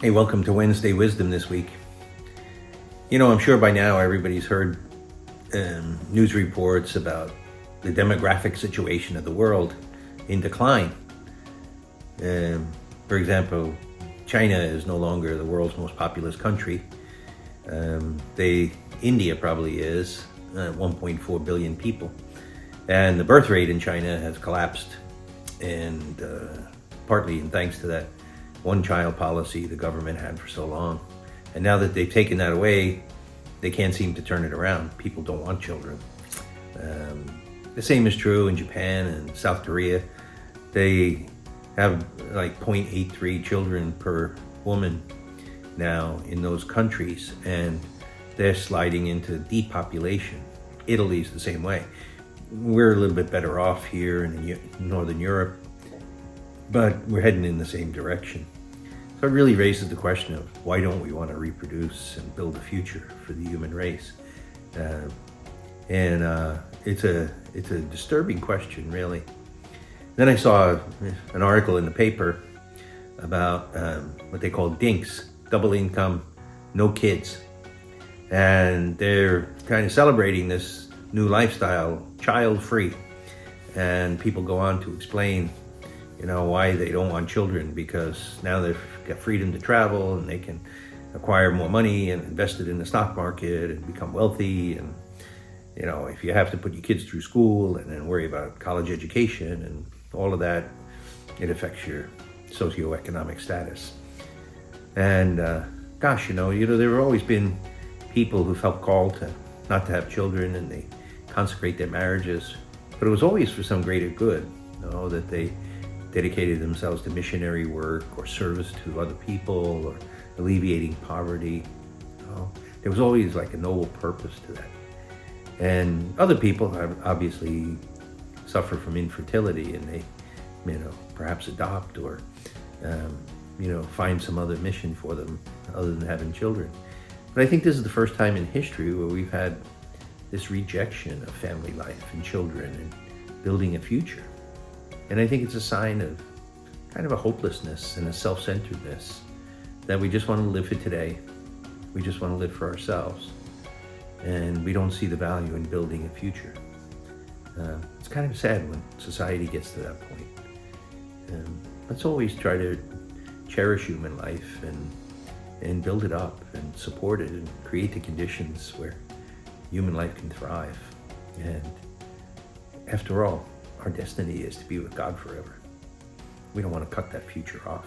Hey, welcome to Wednesday Wisdom this week. I'm sure by now everybody's heard news reports about the demographic situation of the world in decline. For example, China is no longer the world's most populous country. India probably is 1.4 billion people. And the birth rate in China has collapsed, and partly thanks to that one-child policy the government had for so long. And now that they've taken that away, they can't seem to turn it around. People don't want children. The same is true in Japan and South Korea. They have like 0.83 children per woman now in those countries, and they're sliding into depopulation. Italy's the same way. We're a little bit better off here in Northern Europe, but we're heading in the same direction. So it really raises the question of why don't we want to reproduce and build a future for the human race? It's a disturbing question, really. Then I saw an article in the paper about what they call DINKS, double income, no kids. And they're kind of celebrating this new lifestyle, child-free. And people go on to explain why they don't want children, because now they've got freedom to travel and they can acquire more money and invest it in the stock market and become wealthy. And, if you have to put your kids through school and then worry about college education and all of that, it affects your socioeconomic status. And there have always been people who felt called not to have children, and they consecrate their marriages. But it was always for some greater good, that they dedicated themselves to missionary work or service to other people or alleviating poverty. There was always like a noble purpose to that. And other people obviously suffer from infertility, and they, perhaps adopt or, find some other mission for them other than having children. But I think this is the first time in history where we've had this rejection of family life and children and building a future. And I think it's a sign of kind of a hopelessness and a self-centeredness, that we just want to live for today. We just want to live for ourselves. And we don't see the value in building a future. It's kind of sad when society gets to that point. Let's always try to cherish human life and build it up and support it and create the conditions where human life can thrive. And after all, our destiny is to be with God forever. We don't want to cut that future off.